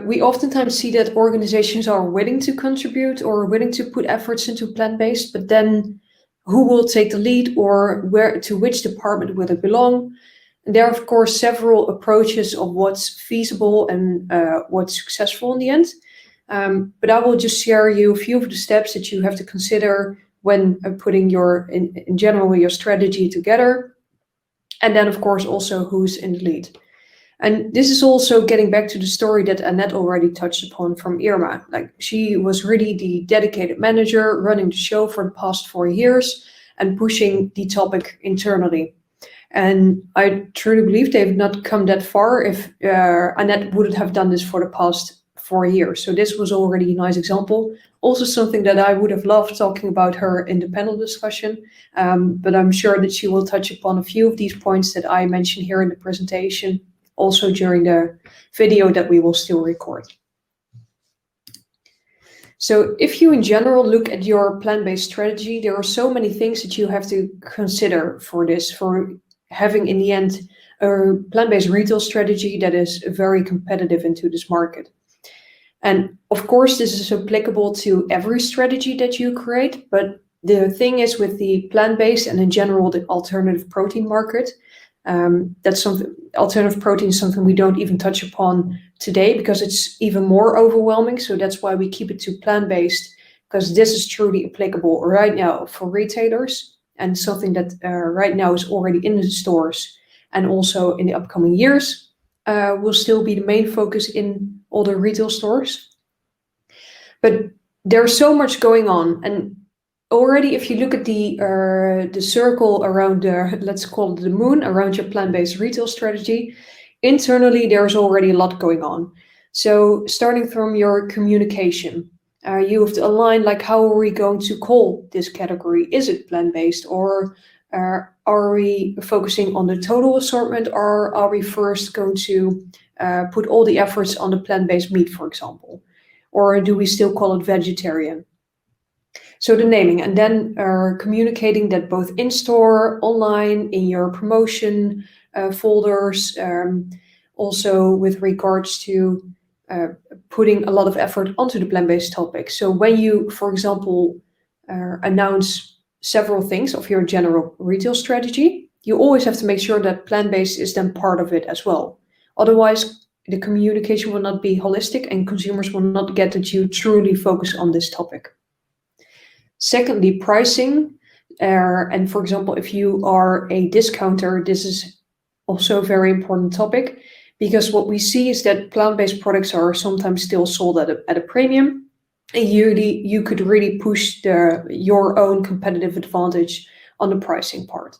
We oftentimes see that organizations are willing to contribute or willing to put efforts into plant-based, but then who will take the lead or where to which department will it belong? And there are, of course, several approaches of what's feasible and what's successful in the end. But I will just share you a few of the steps that you have to consider when putting in general, your strategy together. And then, of course, also who's in the lead. And this is also getting back to the story that Annette already touched upon from Irma. Like, she was really the dedicated manager running the show for the past 4 years and pushing the topic internally. And I truly believe they've not come that far if Annette wouldn't have done this for the past 4 years. So this was already a nice example. Also something that I would have loved talking about her in the panel discussion. But I'm sure that she will touch upon a few of these points that I mentioned here in the presentation, also during the video that we will still record. So if you in general look at your plant-based strategy, there are so many things that you have to consider for this, for having in the end a plant-based retail strategy that is very competitive into this market. And of course, this is applicable to every strategy that you create, but the thing is with the plant-based and in general the alternative protein market, that's something. Alternative protein is something we don't even touch upon today because it's even more overwhelming. So that's why we keep it to plant-based, because this is truly applicable right now for retailers and something that right now is already in the stores and also in the upcoming years will still be the main focus in all the retail stores. But there's so much going on, and already, if you look at the circle around let's call it the moon, around your plant-based retail strategy, internally there's already a lot going on. So starting from your communication, you have to align, like, how are we going to call this category? Is it plant-based, or are we focusing on the total assortment, or are we first going to put all the efforts on the plant-based meat, for example? Or do we still call it vegetarian? So the naming, and then communicating that both in-store, online, in your promotion folders, also with regards to putting a lot of effort onto the plant-based topic. So when you, for example, announce several things of your general retail strategy, you always have to make sure that plant-based is then part of it as well. Otherwise, the communication will not be holistic and consumers will not get that you truly focus on this topic. Secondly, pricing. And for example, if you are a discounter, this is also a very important topic, because what we see is that plant-based products are sometimes still sold at a premium. And you could really push your own competitive advantage on the pricing part.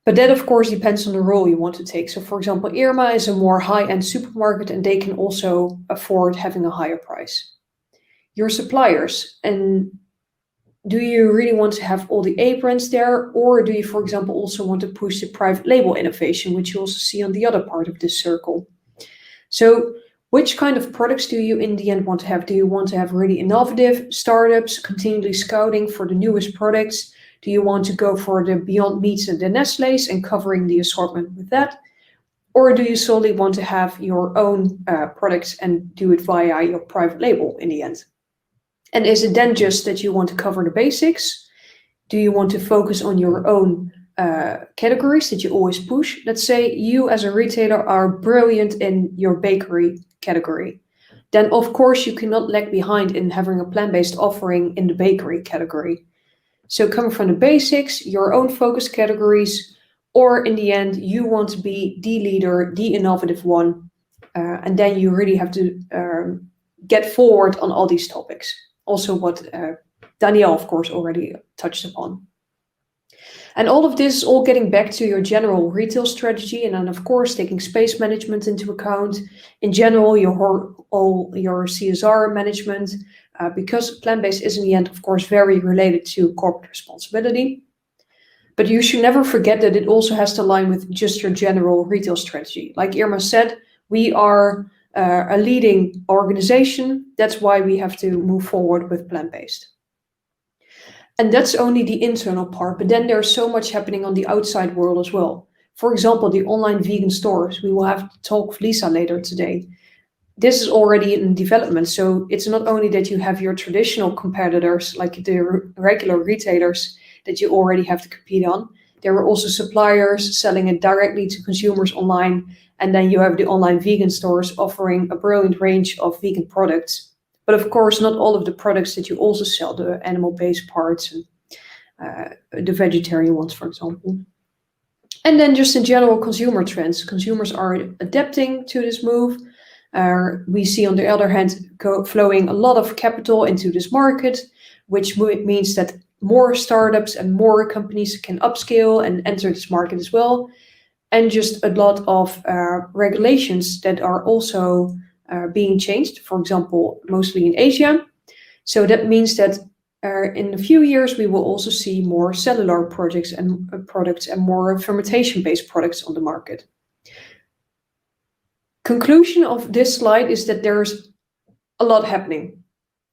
But that, of course, depends on the role you want to take. So, for example, Irma is a more high-end supermarket, and they can also afford having a higher price. Your suppliers, and do you really want to have all the A brands there, or do you, for example, also want to push the private label innovation, which you also see on the other part of this circle? So which kind of products do you in the end want to have? Do you want to have really innovative startups, continually scouting for the newest products? Do you want to go for the Beyond Meats and the Nestlé's and covering the assortment with that? Or do you solely want to have your own products and do it via your private label in the end? And is it then just that you want to cover the basics? Do you want to focus on your own categories that you always push? Let's say you as a retailer are brilliant in your bakery category. Then of course you cannot lag behind in having a plant-based offering in the bakery category. So coming from the basics, your own focus categories, or in the end you want to be the leader, the innovative one, and then you really have to get forward on all these topics. Also what Danielle, of course, already touched upon. And all of this is all getting back to your general retail strategy, and then, of course, taking space management into account. In general, all your CSR management, because plant-based is in the end, of course, very related to corporate responsibility. But you should never forget that it also has to align with just your general retail strategy. Like Irma said, we are a leading organization. That's why we have to move forward with plant-based. And that's only the internal part, but then there's so much happening on the outside world as well. For example, the online vegan stores. We will have to talk with Lisa later today. this is already in development. So it's not only that you have your traditional competitors, like the regular retailers that you already have to compete on. There are also suppliers selling it directly to consumers online. And then you have the online vegan stores offering a brilliant range of vegan products. But of course, not all of the products that you also sell, the animal-based parts and the vegetarian ones, for example. And then just in general consumer trends. Consumers are adapting to this move. We see, on the other hand, flowing a lot of capital into this market, which means that more startups and more companies can upscale and enter this market as well. And just a lot of regulations that are also being changed, for example, mostly in Asia. So that means that in a few years, we will also see more cellular products and more fermentation-based products on the market. Conclusion of this slide is that there's a lot happening.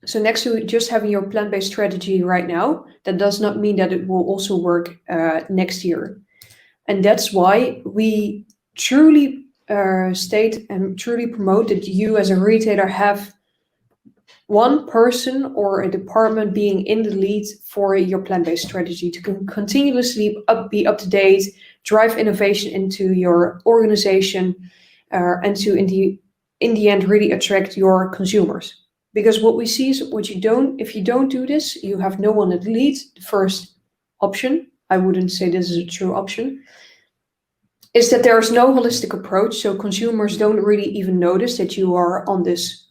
So next to just having your plant-based strategy right now, that does not mean that it will also work next year. And that's why we truly state and truly promote that you as a retailer have one person or a department being in the lead for your plant-based strategy to continuously be up to date, drive innovation into your organization, and to in the end really attract your consumers. Because what we see is if you don't do this, you have no one at the lead. The first option, I wouldn't say this is a true option, is that there is no holistic approach. So consumers don't really even notice that you are on this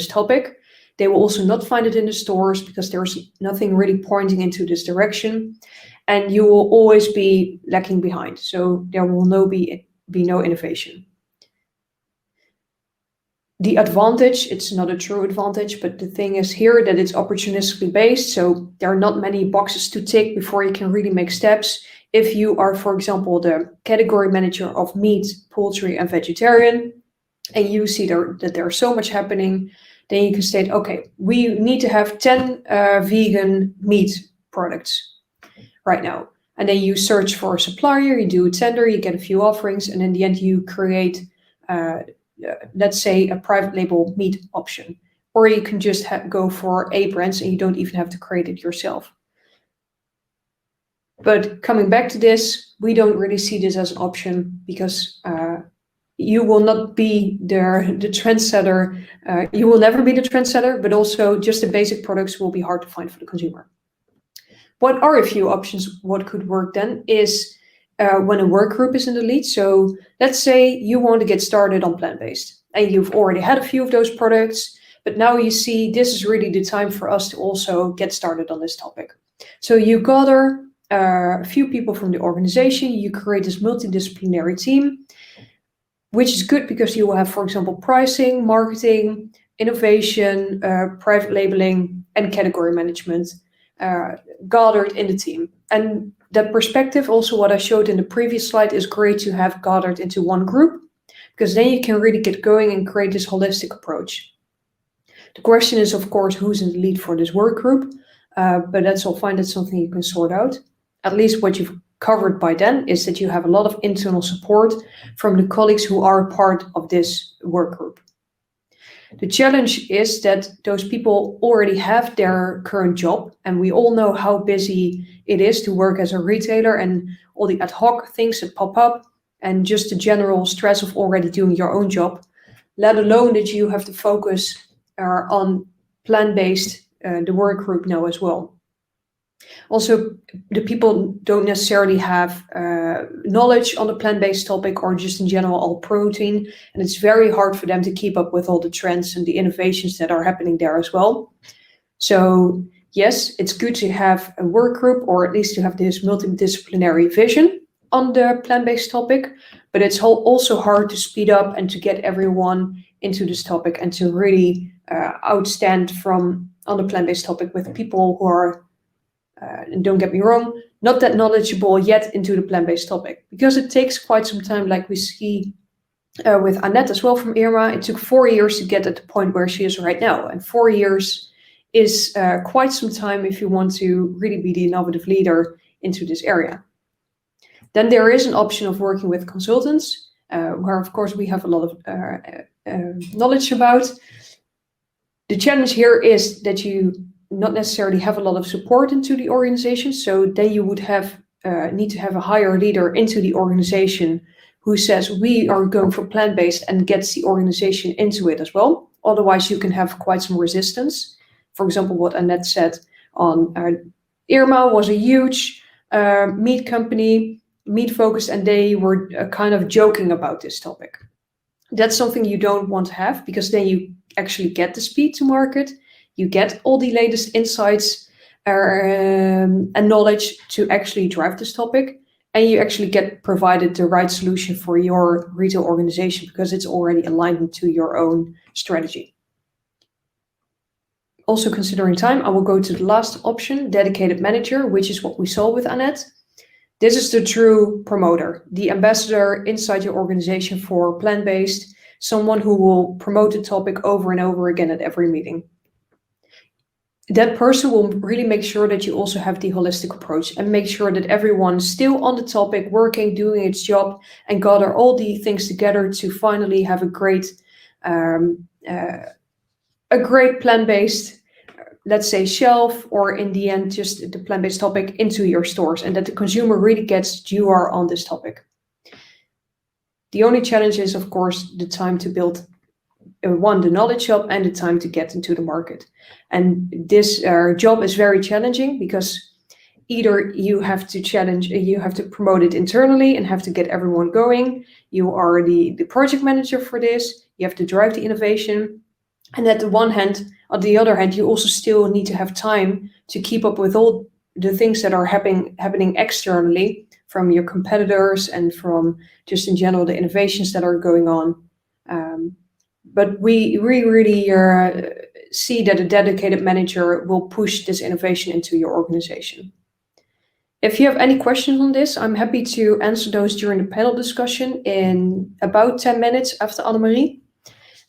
topic. They will also not find it in the stores because there's nothing really pointing into this direction, and you will always be lacking behind. So there will be no innovation. The advantage, it's not a true advantage, but the thing is here that it's opportunistically based. So there are not many boxes to tick before you can really make steps. If you are, for example, the category manager of meat, poultry, and vegetarian, and you see that there's so much happening, then you can state, okay, we need to have 10 vegan meat products right now. And then you search for a supplier, you do a tender, you get a few offerings, and in the end you create, let's say, a private label meat option. Or you can just go for A brands and you don't even have to create it yourself. But coming back to this, we don't really see this as an option because you will not be the trendsetter. You will never be the trendsetter, but also just the basic products will be hard to find for the consumer. What are a few options? What could work then is when a work group is in the lead. So let's say you want to get started on plant-based and you've already had a few of those products, but now you see this is really the time for us to also get started on this topic. So you gather a few people from the organization, you create this multidisciplinary team, which is good because you will have, for example, pricing, marketing, innovation, private labeling, and category management gathered in the team. And that perspective, also what I showed in the previous slide, is great to have gathered into one group, because then you can really get going and create this holistic approach. The question is, of course, who's in the lead for this work group, but that's all fine. That's something you can sort out. At least what you've covered by then is that you have a lot of internal support from the colleagues who are part of this work group. The challenge is that those people already have their current job, and we all know how busy it is to work as a retailer and all the ad hoc things that pop up and just the general stress of already doing your own job, let alone that you have to focus on plant-based, the work group now as well. Also, the people don't necessarily have knowledge on the plant-based topic or just in general all protein, and it's very hard for them to keep up with all the trends and the innovations that are happening there as well. So yes, it's good to have a work group or at least to have this multidisciplinary vision on the plant-based topic, but it's also hard to speed up and to get everyone into this topic and to really outstand from on the plant-based topic with people who are and don't get me wrong, not that knowledgeable yet into the plant-based topic, because it takes quite some time, like we see with Annette as well from IRMA. It took 4 years to get at the point where she is right now, and 4 years is quite some time if you want to really be the innovative leader into this area. Then there is an option of working with consultants, where of course we have a lot of knowledge about. The challenge here is that you not necessarily have a lot of support into the organization, so then you would need to have a higher leader into the organization who says we are going for plant-based and gets the organization into it as well. Otherwise, you can have quite some resistance. For example, what Annette said on Irma was a huge meat company, meat focused, and they were kind of joking about this topic. That's something you don't want to have, because then you actually get the speed to market, you get all the latest insights and knowledge to actually drive this topic, and you actually get provided the right solution for your retail organization because it's already aligned to your own strategy. Also considering time, I will go to the last option, dedicated manager, which is what we saw with Annette. This is the true promoter, the ambassador inside your organization for plant-based, someone who will promote the topic over and over again at every meeting. That person will really make sure that you also have the holistic approach and make sure that everyone's still on the topic, working, doing its job, and gather all the things together to finally have a great plant-based, let's say, shelf, or in the end, just the plant-based topic into your stores, and that the consumer really gets that you are on this topic. The only challenge is, of course, the time to build the knowledge hub and the time to get into the market. And this job is very challenging because either you have to promote it internally and have to get everyone going. You are the project manager for this. You have to drive the innovation. And on the other hand, you also still need to have time to keep up with all the things that are happening externally from your competitors and from just in general the innovations that are going on. But we really see that a dedicated manager will push this innovation into your organization. If you have any questions on this, I'm happy to answer those during the panel discussion in about 10 minutes after Annemarie.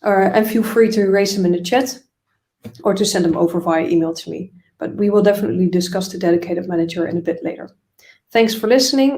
And feel free to raise them in the chat or to send them over via email to me. But we will definitely discuss the dedicated manager in a bit later. Thanks for listening,